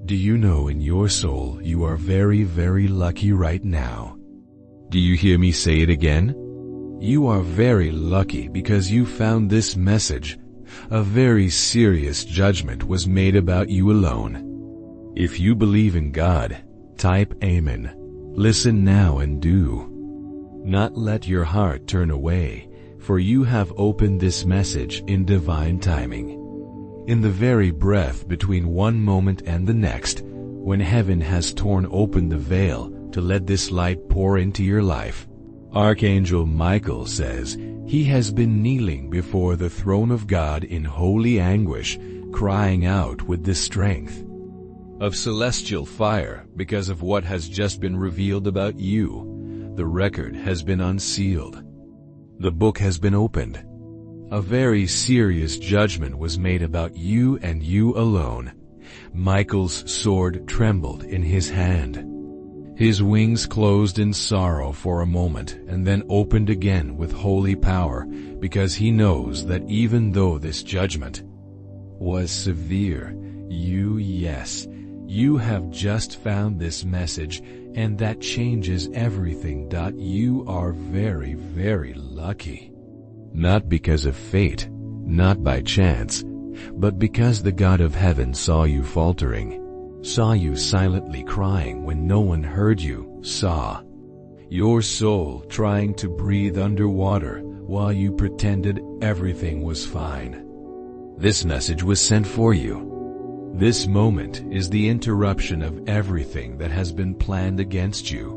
Do you know in your soul you are very, very lucky right now? Do you hear me say it again? You are very lucky because you found this message. A very serious judgment was made about you alone. If you believe in God, type Amen. Listen now and do not let your heart turn away, for you have opened this message in divine timing. In the very breath between one moment and the next, when heaven has torn open the veil to let this light pour into your life, Archangel Michael says he has been kneeling before the throne of God in holy anguish, crying out with the strength of celestial fire because of what has just been revealed about you. The record has been unsealed. The book has been opened. A very serious judgment was made about you and you alone. Michael's sword trembled in his hand. His wings closed in sorrow for a moment and then opened again with holy power, because he knows that even though this judgment was severe, you have just found this message, and that changes everything. You are very, very lucky. Not because of fate, not by chance, but because the God of heaven saw you faltering, saw you silently crying when no one heard you, saw your soul trying to breathe underwater while you pretended everything was fine. This message was sent for you. This moment is the interruption of everything that has been planned against you.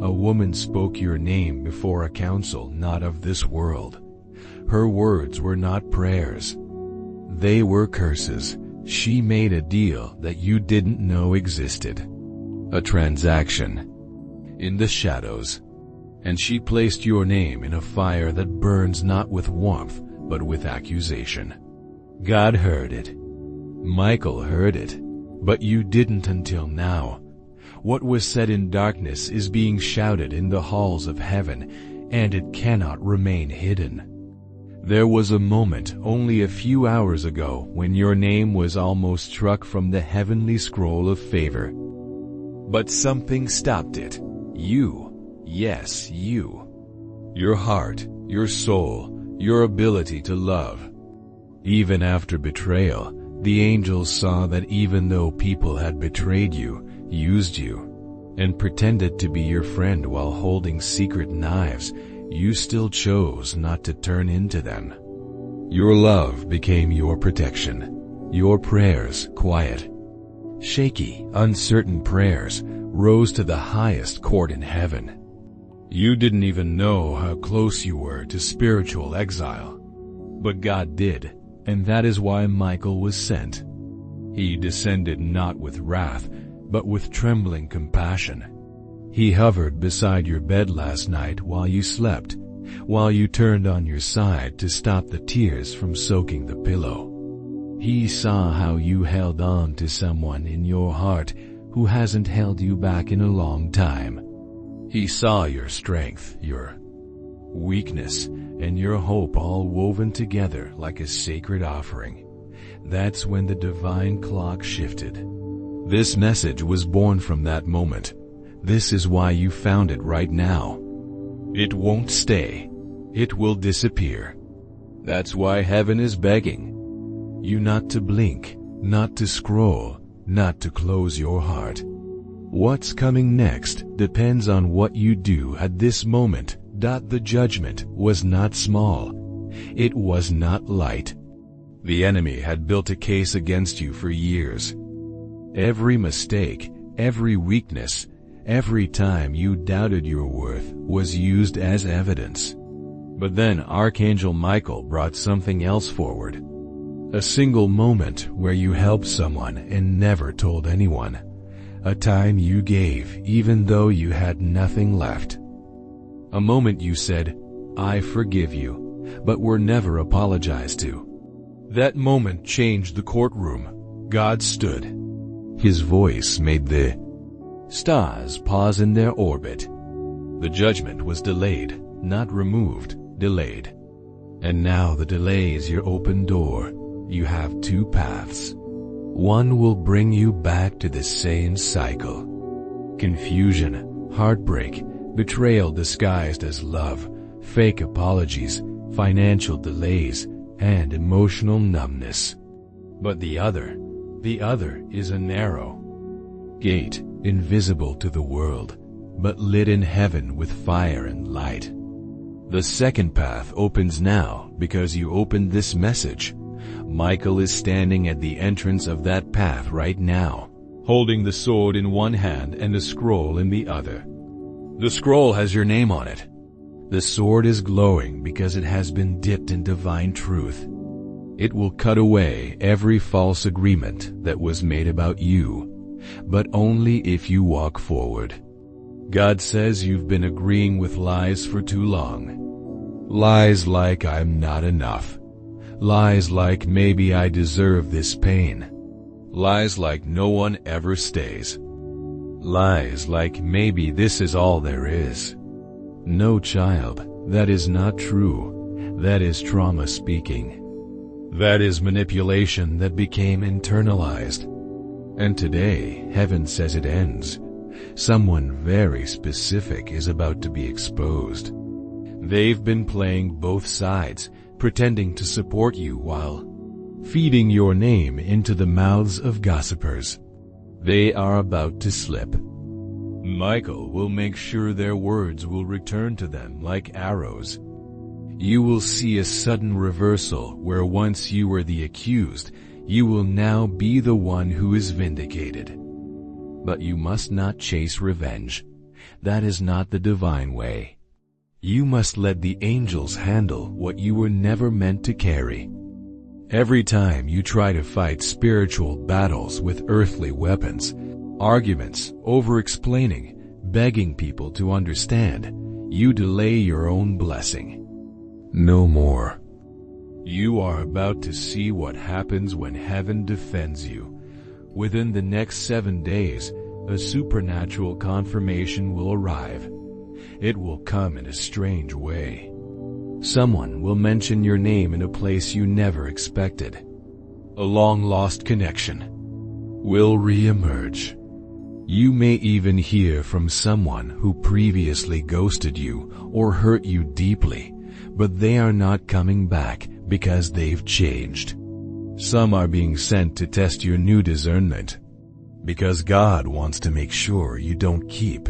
A woman spoke your name before a council not of this world. Her words were not prayers. They were curses. She made a deal that you didn't know existed. A transaction in the shadows. And she placed your name in a fire that burns not with warmth, but with accusation. God heard it. Michael heard it. But you didn't until now. What was said in darkness is being shouted in the halls of heaven, and it cannot remain hidden. There was a moment only a few hours ago when your name was almost struck from the heavenly scroll of favor. But something stopped it. You, yes, you. Your heart, your soul, your ability to love. Even after betrayal, the angels saw that even though people had betrayed you, used you, and pretended to be your friend while holding secret knives, you still chose not to turn into them. Your love became your protection. Your prayers, quiet, shaky, uncertain prayers, rose to the highest court in heaven. You didn't even know how close you were to spiritual exile. But God did, and that is why Michael was sent. He descended not with wrath, but with trembling compassion. He hovered beside your bed last night while you slept, while you turned on your side to stop the tears from soaking the pillow. He saw how you held on to someone in your heart who hasn't held you back in a long time. He saw your strength, your weakness, and your hope all woven together like a sacred offering. That's when the divine clock shifted. This message was born from that moment. This is why you found it right now. It won't stay. It will disappear. That's why heaven is begging you not to blink, not to scroll, not to close your heart. What's coming next depends on what you do at this moment. The judgment was not small. It was not light. The enemy had built a case against you for years. Every mistake, every weakness, every time you doubted your worth was used as evidence. But then Archangel Michael brought something else forward. A single moment where you helped someone and never told anyone. A time you gave even though you had nothing left. A moment you said, "I forgive you," but were never apologized to. That moment changed the courtroom. God stood. His voice made the stars pause in their orbit. The judgment was delayed, not removed, delayed. And now the delay is your open door. You have two paths. one will bring you back to the same cycle. Confusion, heartbreak, betrayal disguised as love, fake apologies, financial delays, and emotional numbness. But the other is a narrow gate, invisible to the world, but lit in heaven with fire and light. The second path opens now because you opened this message. Michael is standing at the entrance of that path right now, holding the sword in one hand and a scroll in the other. The scroll has your name on it. The sword is glowing because it has been dipped in divine truth. It will cut away every false agreement that was made about you, but only if you walk forward. God says you've been agreeing with lies for too long. Lies like I'm not enough. Lies like maybe I deserve this pain. Lies like no one ever stays. Lies like maybe this is all there is. No, child, that is not true. That is trauma speaking. That is manipulation that became internalized. And today, heaven says it ends. Someone very specific is about to be exposed. They've been playing both sides, pretending to support you while feeding your name into the mouths of gossipers. They are about to slip. Michael will make sure their words will return to them like arrows. You will see a sudden reversal where once you were the accused, you will now be the one who is vindicated. But you must not chase revenge. That is not the divine way. You must let the angels handle what you were never meant to carry. Every time you try to fight spiritual battles with earthly weapons, arguments, over-explaining, begging people to understand, you delay your own blessing. No more. You are about to see what happens when heaven defends you. Within the next 7 days, a supernatural confirmation will arrive. It will come in a strange way. Someone will mention your name in a place you never expected. A long-lost connection will re-emerge. You may even hear from someone who previously ghosted you or hurt you deeply, but they are not coming back because they've changed. Some are being sent to test your new discernment, because God wants to make sure you don't keep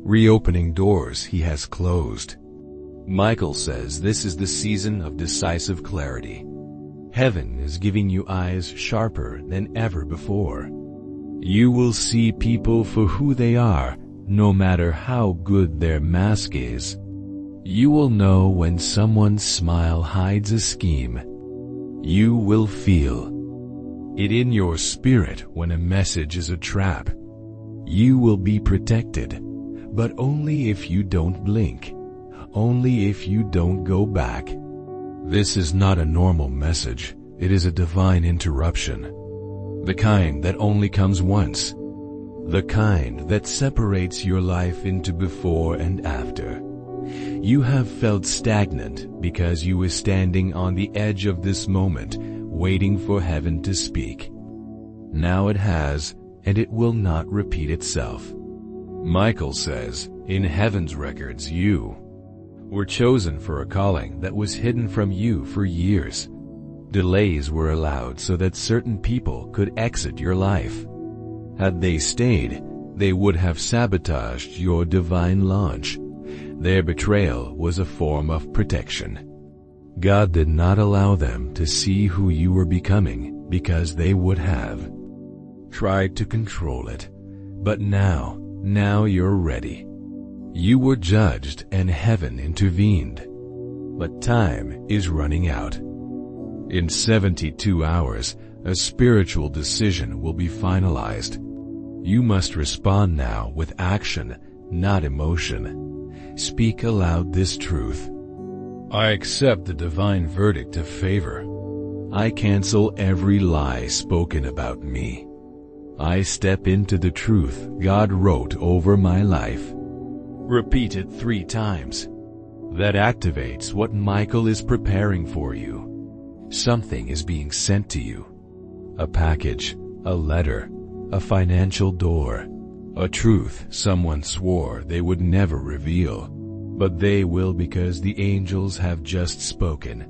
reopening doors He has closed. Michael says this is the season of decisive clarity. Heaven is giving you eyes sharper than ever before. You will see people for who they are, no matter how good their mask is. You will know when someone's smile hides a scheme. You will feel it in your spirit when a message is a trap. You will be protected, but only if you don't blink, only if you don't go back. This is not a normal message, it is a divine interruption. The kind that only comes once. The kind that separates your life into before and after. You have felt stagnant because you were standing on the edge of this moment, waiting for heaven to speak. Now it has, and it will not repeat itself. Michael says, in heaven's records you were chosen for a calling that was hidden from you for years. Delays were allowed so that certain people could exit your life. Had they stayed, they would have sabotaged your divine launch. Their betrayal was a form of protection. God did not allow them to see who you were becoming because they would have tried to control it. But now you're ready. You were judged and heaven intervened. But time is running out. In 72 hours, a spiritual decision will be finalized. You must respond now with action, not emotion. Speak aloud this truth. I accept the divine verdict of favor. I cancel every lie spoken about me. I step into the truth God wrote over my life. Repeat it 3 times. That activates what Michael is preparing for you. Something is being sent to you. A package, a letter, a financial door, a truth someone swore they would never reveal. But they will, because the angels have just spoken.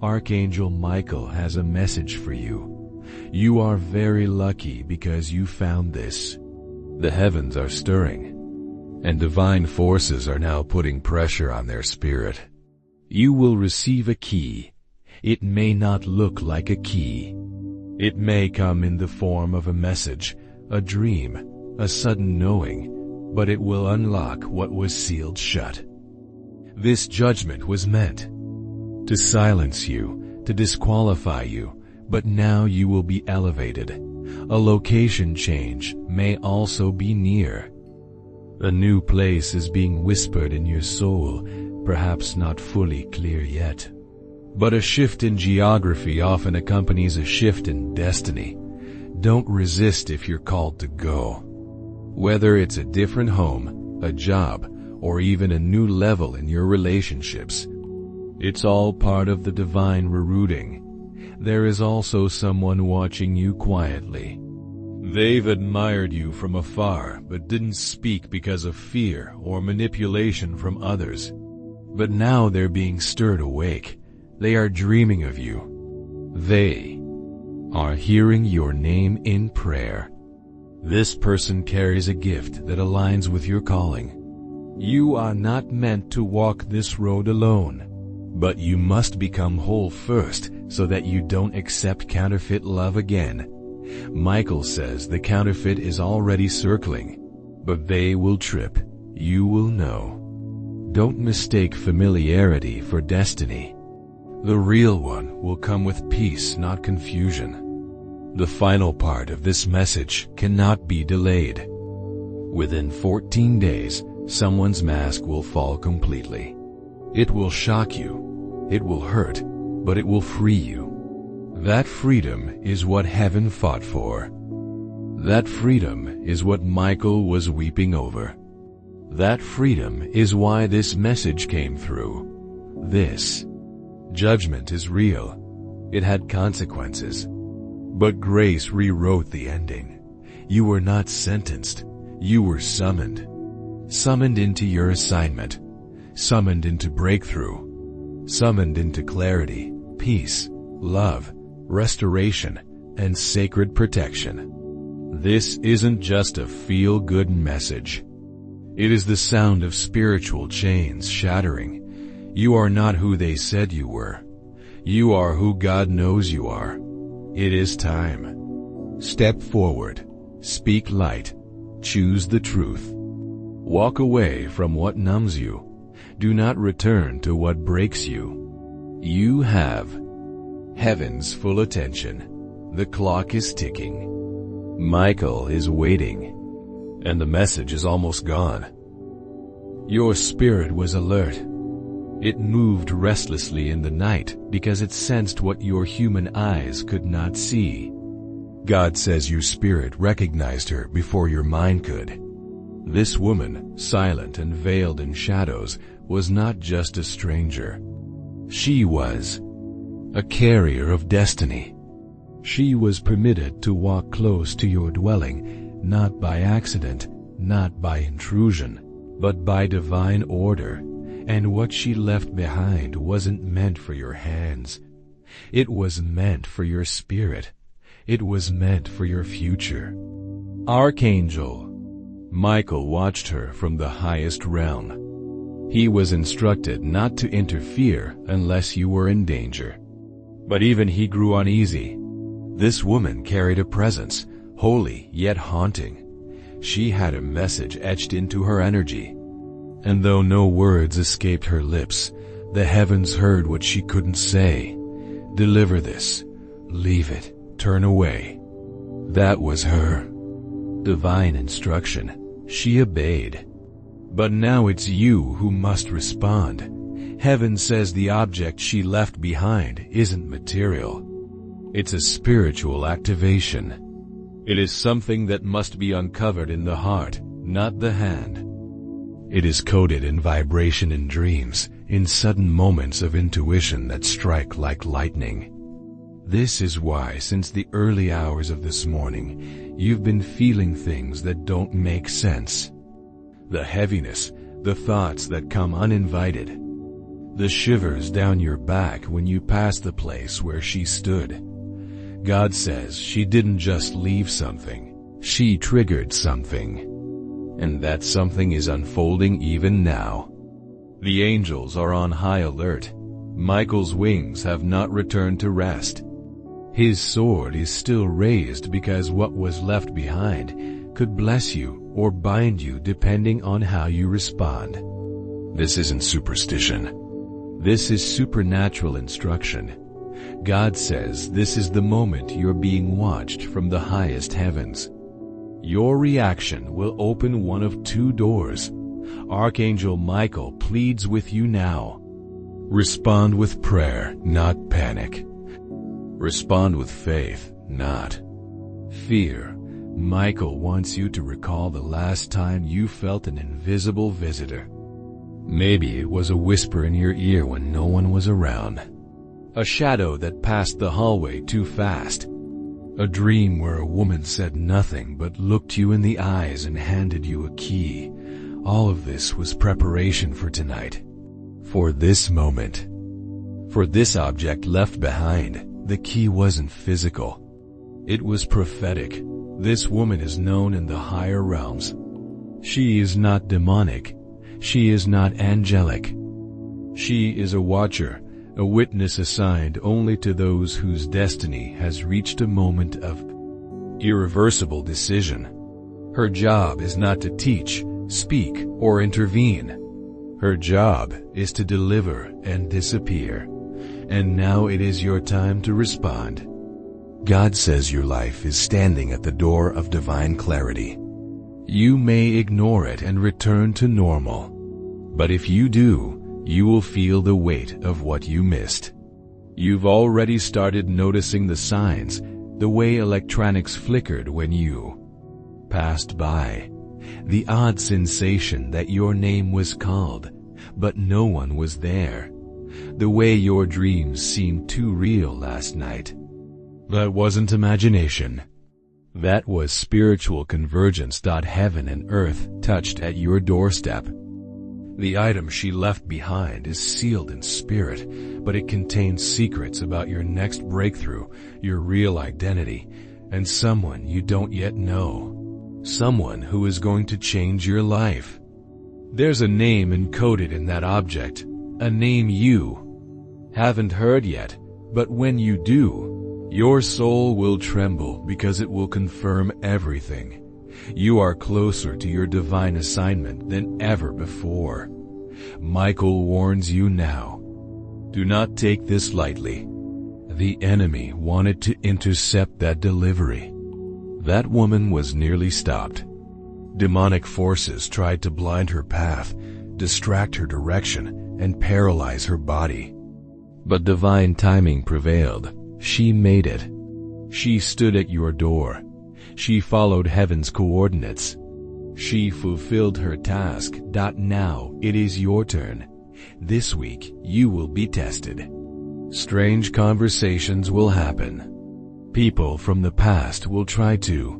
Archangel Michael has a message for you. You are very lucky because you found this. The heavens are stirring, and divine forces are now putting pressure on their spirit. You will receive a key. It may not look like a key. It may come in the form of a message, a dream, a sudden knowing, but it will unlock what was sealed shut. This judgment was meant to silence you, to disqualify you, but now you will be elevated. A location change may also be near. A new place is being whispered in your soul, perhaps not fully clear yet. But a shift in geography often accompanies a shift in destiny. Don't resist if you're called to go. Whether it's a different home, a job, or even a new level in your relationships, it's all part of the divine rerouting. There is also someone watching you quietly. They've admired you from afar, but didn't speak because of fear or manipulation from others. But now they're being stirred awake. They are dreaming of you. They are hearing your name in prayer. This person carries a gift that aligns with your calling. You are not meant to walk this road alone, but you must become whole first so that you don't accept counterfeit love again. Michael says the counterfeit is already circling, but they will trip. You will know. Don't mistake familiarity for destiny. The real one will come with peace, not confusion. The final part of this message cannot be delayed. Within 14 days, someone's mask will fall completely. It will shock you. It will hurt, but it will free you. That freedom is what heaven fought for. That freedom is what Michael was weeping over. That freedom is why this message came through. This judgment is real. It had consequences. But grace rewrote the ending. You were not sentenced. You were summoned. Summoned into your assignment. Summoned into breakthrough. Summoned into clarity, peace, love, restoration, and sacred protection. This isn't just a feel-good message. It is the sound of spiritual chains shattering. You are not who they said you were. You are who God knows you are. It is time. Step forward. Speak light. Choose the truth. Walk away from what numbs you. Do not return to what breaks you. You have heaven's full attention. The clock is ticking. Michael is waiting. And the message is almost gone. Your spirit was alert. It moved restlessly in the night because it sensed what your human eyes could not see. God says your spirit recognized her before your mind could. This woman, silent and veiled in shadows, was not just a stranger. She was a carrier of destiny. She was permitted to walk close to your dwelling, not by accident, not by intrusion, but by divine order. And what she left behind wasn't meant for your hands. It was meant for your spirit. It was meant for your future. Archangel Michael watched her from the highest realm. He was instructed not to interfere unless you were in danger. But even he grew uneasy. This woman carried a presence, holy yet haunting. She had a message etched into her energy. And though no words escaped her lips, the heavens heard what she couldn't say. Deliver this. Leave it. Turn away. That was her divine instruction. She obeyed. But now it's you who must respond. Heaven says the object she left behind isn't material. It's a spiritual activation. It is something that must be uncovered in the heart, not the hand. It is coded in vibration in dreams, in sudden moments of intuition that strike like lightning. This is why, since the early hours of this morning, you've been feeling things that don't make sense. The heaviness, the thoughts that come uninvited, the shivers down your back when you pass the place where she stood. God says she didn't just leave something, she triggered something. And that something is unfolding even now. The angels are on high alert. Michael's wings have not returned to rest. His sword is still raised because what was left behind could bless you or bind you depending on how you respond. This isn't superstition. This is supernatural instruction. God says this is the moment you're being watched from the highest heavens. Your reaction will open one of two doors. Archangel Michael pleads with you now. Respond with prayer, not panic. Respond with faith, not fear. Michael wants you to recall the last time you felt an invisible visitor. Maybe it was a whisper in your ear when no one was around. A shadow that passed the hallway too fast. A dream where a woman said nothing but looked you in the eyes and handed you a key. All of this was preparation for tonight. For this moment. For this object left behind. The key wasn't physical. It was prophetic. This woman is known in the higher realms. She is not demonic. She is not angelic. She is a watcher, a witness assigned only to those whose destiny has reached a moment of irreversible decision. Her job is not to teach, speak, or intervene. Her job is to deliver and disappear. And now it is your time to respond. God says your life is standing at the door of divine clarity. You may ignore it and return to normal. But if you do, you will feel the weight of what you missed. You've already started noticing the signs, the way electronics flickered when you passed by, the odd sensation that your name was called, but no one was there, the way your dreams seemed too real last night. That wasn't imagination. That was spiritual convergence. Heaven and earth touched at your doorstep. The item she left behind is sealed in spirit, but it contains secrets about your next breakthrough, your real identity, and someone you don't yet know. Someone who is going to change your life. There's a name encoded in that object, a name you haven't heard yet, but when you do, your soul will tremble because it will confirm everything. You are closer to your divine assignment than ever before. Michael warns you now. Do not take this lightly. The enemy wanted to intercept that delivery. That woman was nearly stopped. Demonic forces tried to blind her path, distract her direction, and paralyze her body. But divine timing prevailed. She made it. She stood at your door. She followed heaven's coordinates. She fulfilled her task. Now it is your turn. This week you will be tested. Strange conversations will happen. People from the past will try to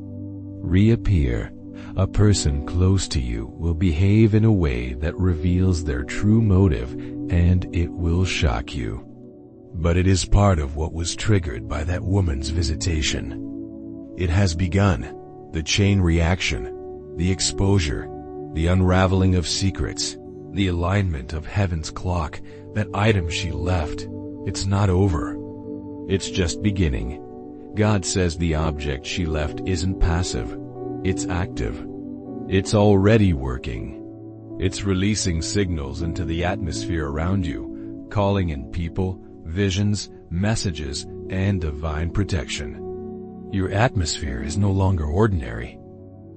reappear. A person close to you will behave in a way that reveals their true motive, and it will shock you. But it is part of what was triggered by that woman's visitation. It has begun. The chain reaction, the exposure, the unraveling of secrets, the alignment of heaven's clock, that item she left. It's not over. It's just beginning. God says the object she left isn't passive. It's active. It's already working. It's releasing signals into the atmosphere around you, calling in people, visions, messages, and divine protection. Your atmosphere is no longer ordinary.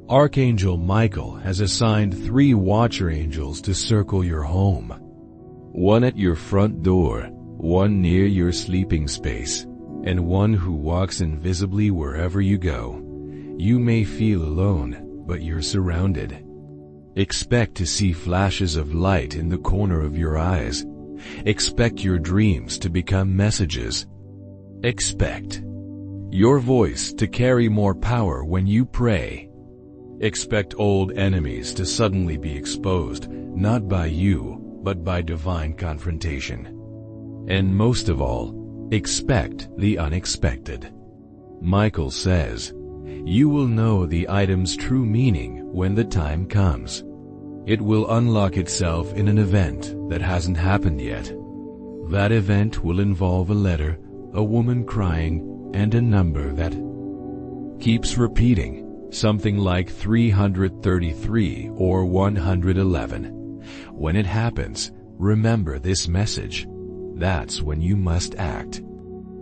Archangel Michael has assigned 3 watcher angels to circle your home. One at your front door, one near your sleeping space, and one who walks invisibly wherever you go. You may feel alone, but you're surrounded. Expect to see flashes of light in the corner of your eyes. Expect your dreams to become messages. Expect your voice to carry more power when you pray. Expect old enemies to suddenly be exposed, not by you, but by divine confrontation. And most of all, expect the unexpected. Michael says, you will know the item's true meaning when the time comes. It will unlock itself in an event that hasn't happened yet. That event will involve a letter, a woman crying, and a number that keeps repeating, something like 333 or 111. When it happens, remember this message. That's when you must act.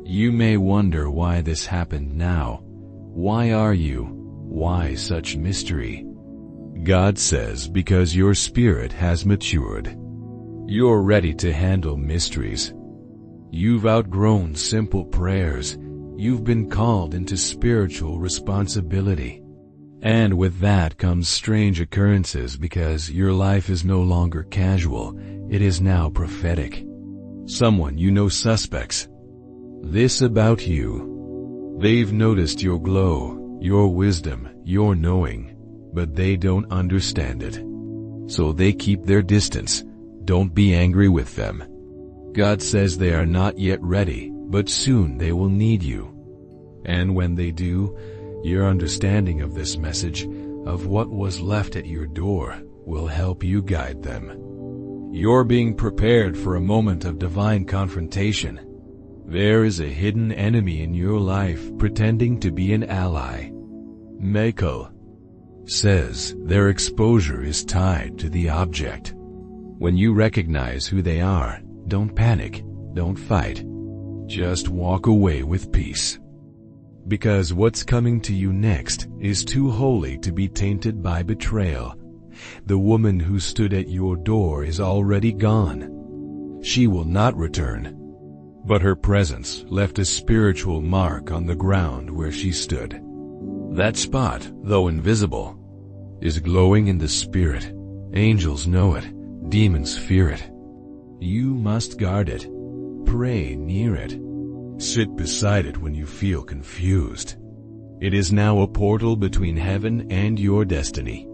You may wonder why this happened now. Why are you? Why such mystery? God says because your spirit has matured. You're ready to handle mysteries. You've outgrown simple prayers. You've been called into spiritual responsibility. And with that comes strange occurrences because your life is no longer casual, it is now prophetic. Someone you know suspects this about you. They've noticed your glow, your wisdom, your knowing, but they don't understand it. So they keep their distance. Don't be angry with them. God says they are not yet ready, but soon they will need you. And when they do, your understanding of this message, of what was left at your door, will help you guide them. You're being prepared for a moment of divine confrontation. There is a hidden enemy in your life pretending to be an ally. Michael says their exposure is tied to the object. When you recognize who they are, don't panic, don't fight. Just walk away with peace. Because what's coming to you next is too holy to be tainted by betrayal. The woman who stood at your door is already gone. She will not return. But her presence left a spiritual mark on the ground where she stood. That spot, though invisible, is glowing in the spirit. Angels know it. Demons fear it. You must guard it. Pray near it. Sit beside it when you feel confused. It is now a portal between heaven and your destiny.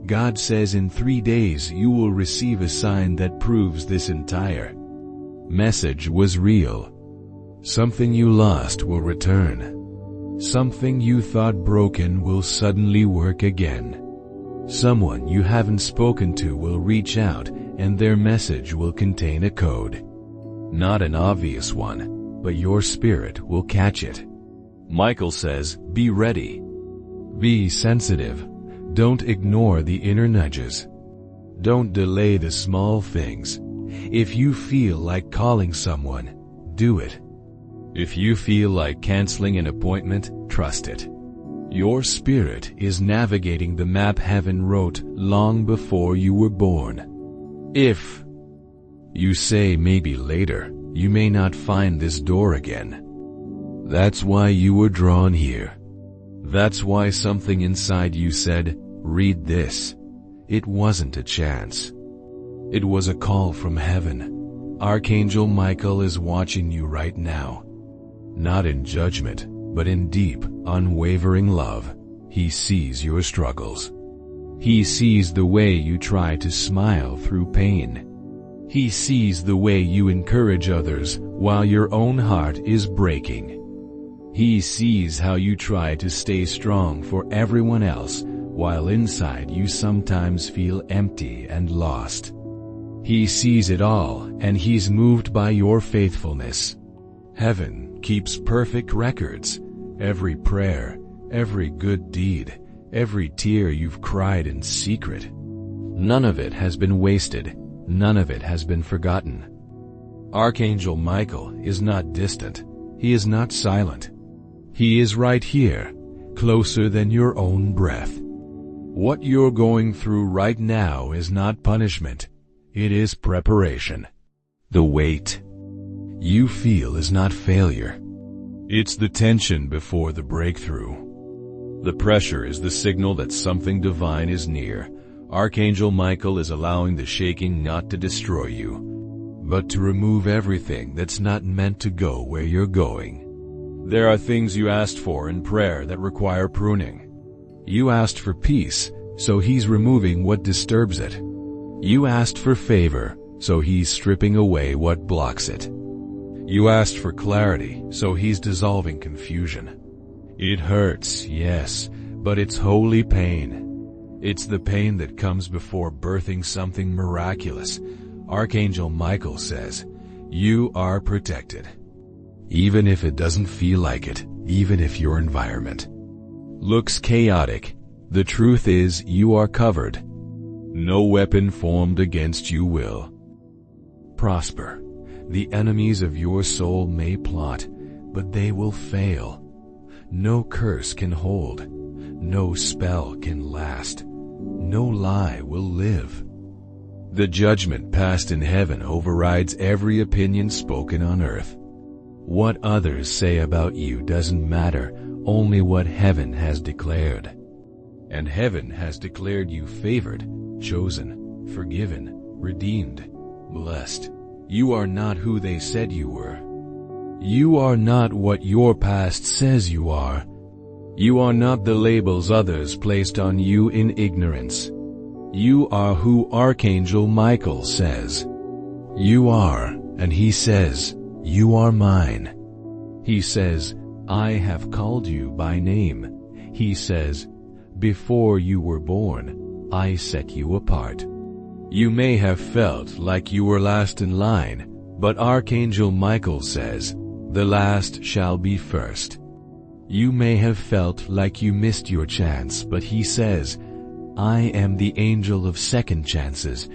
God says in 3 days you will receive a sign that proves this entire message was real. Something you lost will return. Something you thought broken will suddenly work again. Someone you haven't spoken to will reach out, and their message will contain a code. Not an obvious one, but your spirit will catch it. Michael says, be ready. Be sensitive. Don't ignore the inner nudges. Don't delay the small things. If you feel like calling someone, do it. If you feel like canceling an appointment, trust it. Your spirit is navigating the map heaven wrote long before you were born. If you say maybe later, you may not find this door again. That's why you were drawn here. That's why something inside you said, read this. It wasn't a chance. It was a call from heaven. Archangel Michael is watching you right now. Not in judgment, but in deep, unwavering love. He sees your struggles. He sees the way you try to smile through pain. He sees the way you encourage others while your own heart is breaking. He sees how you try to stay strong for everyone else while inside you sometimes feel empty and lost. He sees it all, and he's moved by your faithfulness. Heaven keeps perfect records. Every prayer, every good deed, every tear you've cried in secret. None of it has been wasted. None of it has been forgotten. Archangel Michael is not distant. He is not silent. He is right here, closer than your own breath. What you're going through right now is not punishment. It is preparation. The weight you feel is not failure. It's the tension before the breakthrough. The pressure is the signal that something divine is near. Archangel Michael is allowing the shaking not to destroy you, but to remove everything that's not meant to go where you're going. There are things you asked for in prayer that require pruning. You asked for peace, so He's removing what disturbs it. You asked for favor, so He's stripping away what blocks it. You asked for clarity, so He's dissolving confusion. It hurts, yes, but it's holy pain. It's the pain that comes before birthing something miraculous. Archangel Michael says, you are protected. Even if it doesn't feel like it, even if your environment looks chaotic, the truth is you are covered. No weapon formed against you will prosper. The enemies of your soul may plot, but they will fail. No curse can hold. No spell can last. No lie will live. The judgment passed in heaven overrides every opinion spoken on earth. What others say about you doesn't matter, only what heaven has declared. And heaven has declared you favored, chosen, forgiven, redeemed, blessed. You are not who they said you were. You are not what your past says you are. You are not the labels others placed on you in ignorance. You are who Archangel Michael says you are, and he says, you are mine. He says, I have called you by name. He says, before you were born, I set you apart. You may have felt like you were last in line, but Archangel Michael says, the last shall be first. You may have felt like you missed your chance, but he says, I am the angel of second chances,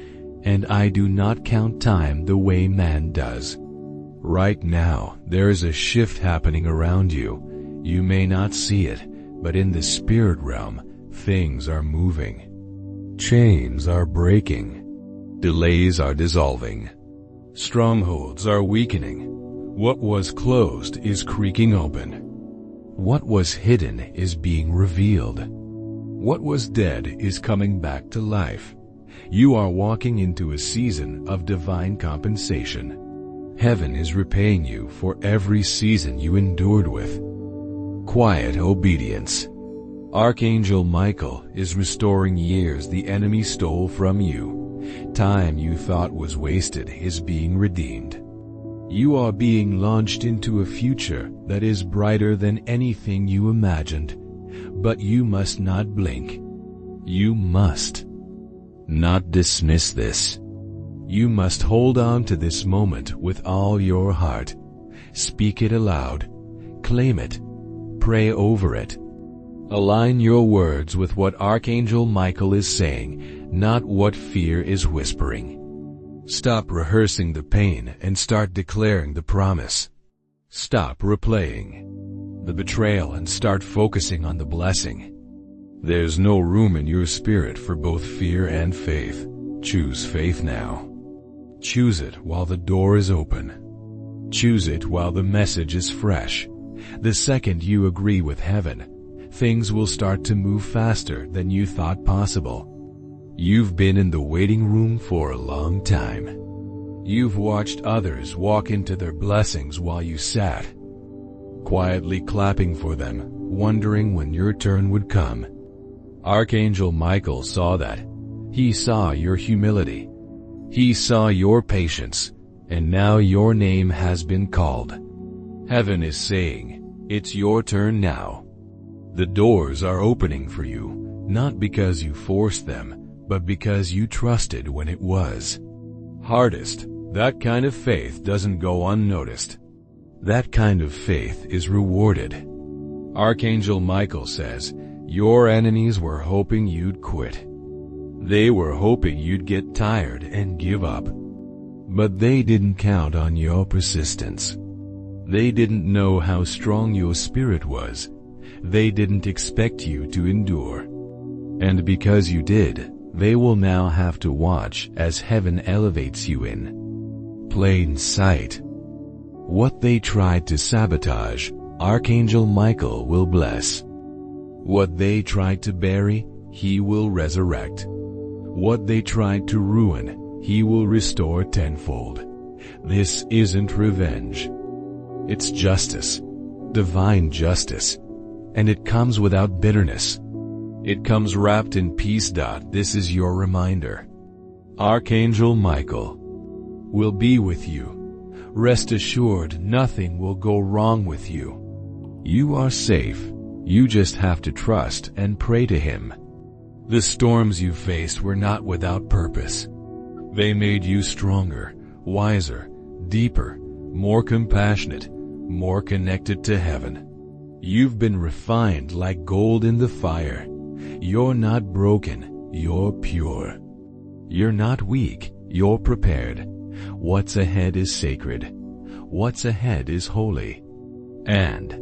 and I do not count time the way man does. Right now, there is a shift happening around you. You may not see it, but in the spirit realm, things are moving. Chains are breaking. Delays are dissolving. Strongholds are weakening. What was closed is creaking open. What was hidden is being revealed. What was dead is coming back to life. You are walking into a season of divine compensation. Heaven is repaying you for every season you endured with quiet obedience. Archangel Michael is restoring years the enemy stole from you. Time you thought was wasted is being redeemed. You are being launched into a future that is brighter than anything you imagined. But you must not blink. You must not dismiss this. You must hold on to this moment with all your heart. Speak it aloud. Claim it. Pray over it. Align your words with what Archangel Michael is saying, not what fear is whispering. Stop rehearsing the pain and start declaring the promise. Stop replaying the betrayal and start focusing on the blessing. There's no room in your spirit for both fear and faith. Choose faith now. Choose it while the door is open. Choose it while the message is fresh. The second you agree with heaven, things will start to move faster than you thought possible. You've been in the waiting room for a long time. You've watched others walk into their blessings while you sat, quietly clapping for them, wondering when your turn would come. Archangel Michael saw that. He saw your humility. He saw your patience, and now your name has been called. Heaven is saying, it's your turn now. The doors are opening for you, not because you forced them, but because you trusted when it was hardest. That kind of faith doesn't go unnoticed. That kind of faith is rewarded. Archangel Michael says, your enemies were hoping you'd quit. They were hoping you'd get tired and give up. But they didn't count on your persistence. They didn't know how strong your spirit was. They didn't expect you to endure. And because you did, they will now have to watch as heaven elevates you in plain sight. What they tried to sabotage, Archangel Michael will bless. What they tried to bury, he will resurrect. What they tried to ruin, he will restore tenfold. This isn't revenge. It's justice. divine justice, and it comes without bitterness. It comes wrapped in peace. This is your reminder. Archangel Michael will be with you. Rest assured, nothing will go wrong with you. You are safe. You just have to trust and pray to him. The storms you faced were not without purpose. They made you stronger, wiser, deeper, more compassionate, more connected to heaven. You've been refined like gold in the fire. You're not broken, you're pure. You're not weak, you're prepared. What's ahead is sacred. What's ahead is holy. And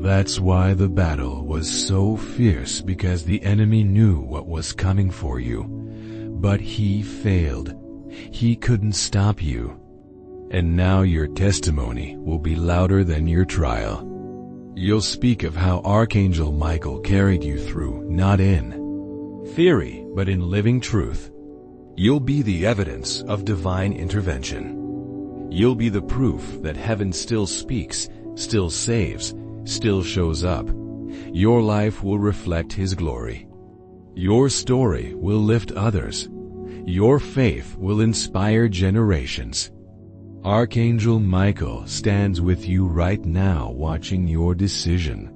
that's why the battle was so fierce, because the enemy knew what was coming for you. But he failed. He couldn't stop you. And now your testimony will be louder than your trial. You'll speak of how Archangel Michael carried you through, not in theory, but in living truth. You'll be the evidence of divine intervention. You'll be the proof that heaven still speaks, still saves, still shows up. Your life will reflect his glory. Your story will lift others. Your faith will inspire generations. Archangel Michael stands with you right now, watching your decision.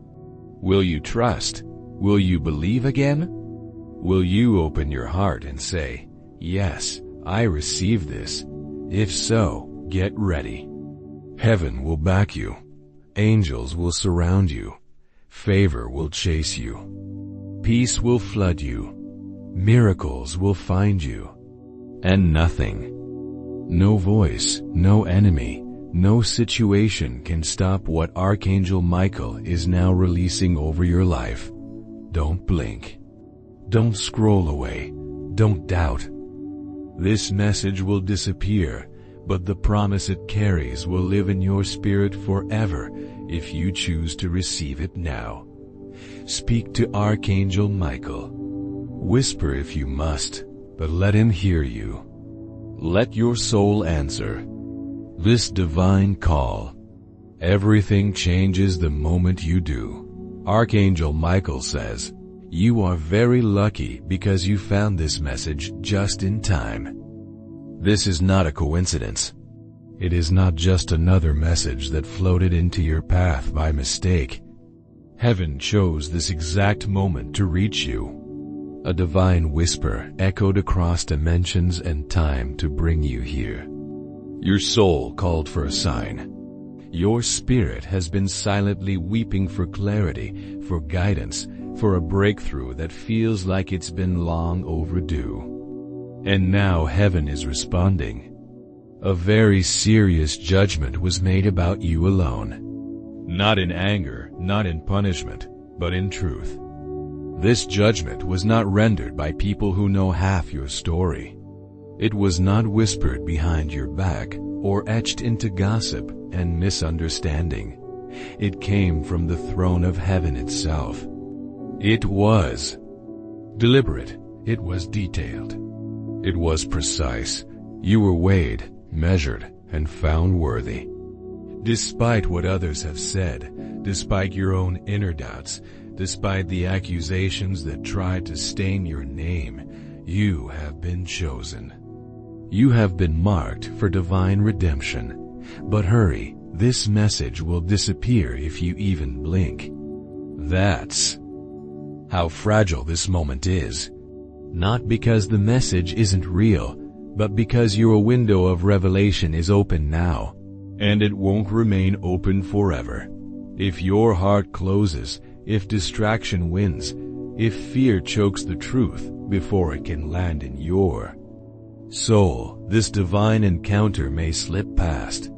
Will you trust? Will you believe again? Will you open your heart and say, "Yes, I receive this"? If so, get ready. Heaven will back you. Angels will surround you. Favor will chase you. Peace will flood you. Miracles will find you. And nothing, no voice, no enemy, no situation can stop what Archangel Michael is now releasing over your life. Don't blink. Don't scroll away. Don't doubt. This message will disappear, but the promise it carries will live in your spirit forever if you choose to receive it now. Speak to Archangel Michael. Whisper if you must, but let him hear you. Let your soul answer this divine call. Everything changes the moment you do. Archangel Michael says, "You are very lucky because you found this message just in time." This is not a coincidence. It is not just another message that floated into your path by mistake. Heaven chose this exact moment to reach you. A divine whisper echoed across dimensions and time to bring you here. Your soul called for a sign. Your spirit has been silently weeping for clarity, for guidance, for a breakthrough that feels like it's been long overdue. And now heaven is responding. A very serious judgment was made about you alone. Not in anger, not in punishment, but in truth. This judgment was not rendered by people who know half your story. It was not whispered behind your back or etched into gossip and misunderstanding. It came from the throne of heaven itself. It was deliberate. It was detailed. It was precise. You were weighed, measured, and found worthy. Despite what others have said, despite your own inner doubts, despite the accusations that tried to stain your name, you have been chosen. You have been marked for divine redemption. But hurry, this message will disappear if you even blink. That's how fragile this moment is. Not because the message isn't real, but because your window of revelation is open now. And it won't remain open forever. If your heart closes, if distraction wins, if fear chokes the truth before it can land in your soul, this divine encounter may slip past.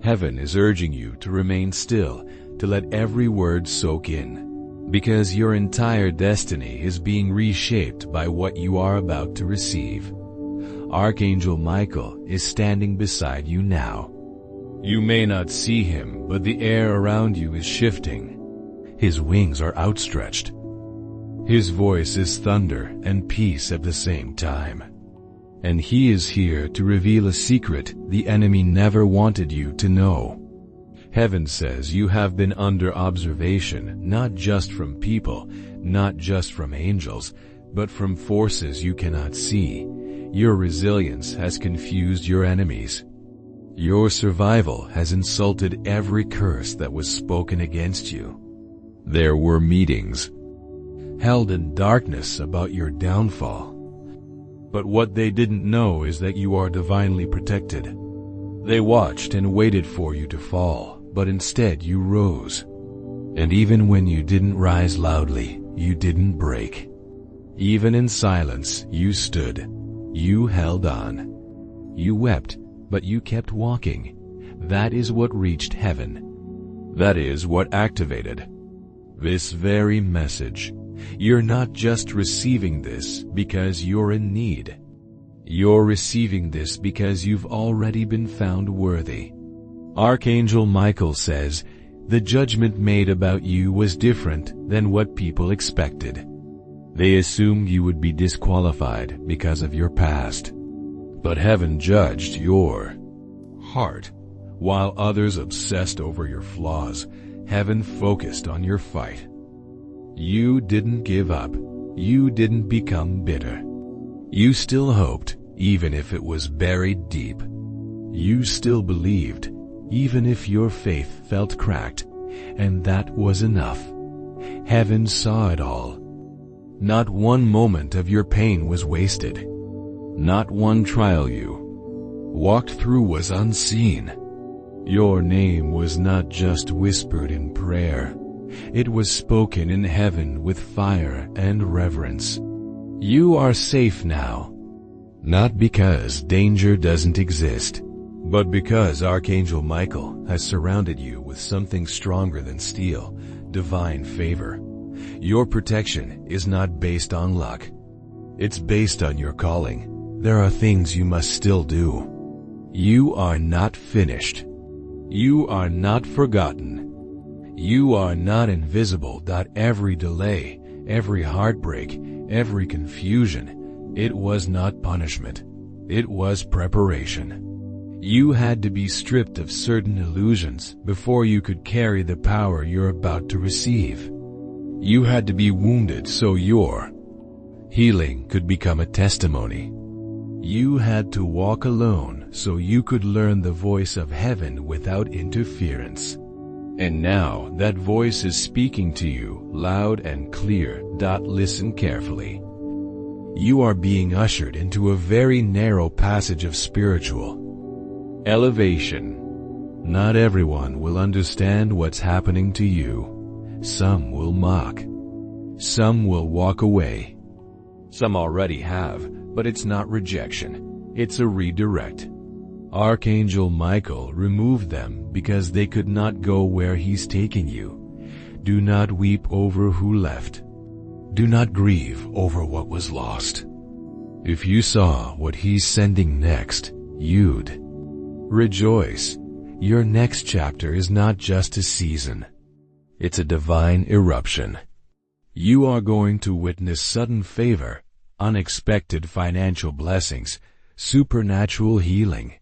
Heaven is urging you to remain still, to let every word soak in, because your entire destiny is being reshaped by what you are about to receive. Archangel Michael is standing beside you now. You may not see him, but the air around you is shifting. His wings are outstretched. His voice is thunder and peace at the same time. And he is here to reveal a secret the enemy never wanted you to know. Heaven says you have been under observation, not just from people, not just from angels, but from forces you cannot see. Your resilience has confused your enemies. Your survival has insulted every curse that was spoken against you. There were meetings held in darkness about your downfall. But what they didn't know is that you are divinely protected. They watched and waited for you to fall, but instead you rose. And even when you didn't rise loudly, you didn't break. Even in silence, you stood. You held on. You wept, but you kept walking. That is what reached heaven. That is what activated this very message. You're not just receiving this because you're in need. You're receiving this because you've already been found worthy. Archangel Michael says, the judgment made about you was different than what people expected. They assumed you would be disqualified because of your past. But heaven judged your heart. While others obsessed over your flaws, heaven focused on your fight. You didn't give up. You didn't become bitter. You still hoped, even if it was buried deep. You still believed, even if your faith felt cracked. And that was enough. Heaven saw it all. Not one moment of your pain was wasted. Not one trial you walked through was unseen. Your name was not just whispered in prayer. It was spoken in heaven with fire and reverence. You are safe now. Not because danger doesn't exist, but because Archangel Michael has surrounded you with something stronger than steel, divine favor. Your protection is not based on luck. It's based on your calling. There are things you must still do. You are not finished. You are not forgotten. You are not invisible. Every delay, every heartbreak, every confusion, it was not punishment. It was preparation. You had to be stripped of certain illusions before you could carry the power you're about to receive. You had to be wounded so your healing could become a testimony. You had to walk alone so you could learn the voice of heaven without interference. And now that voice is speaking to you loud and clear. Listen carefully. You are being ushered into a very narrow passage of spiritual elevation. Not everyone will understand what's happening to you. Some will mock. Some will walk away. Some already have, but it's not rejection. It's a redirect. Archangel Michael removed them because they could not go where he's taking you. Do not weep over who left. Do not grieve over what was lost. If you saw what he's sending next, you'd rejoice. Your next chapter is not just a season. It's a divine eruption. You are going to witness sudden favor, unexpected financial blessings, supernatural healing,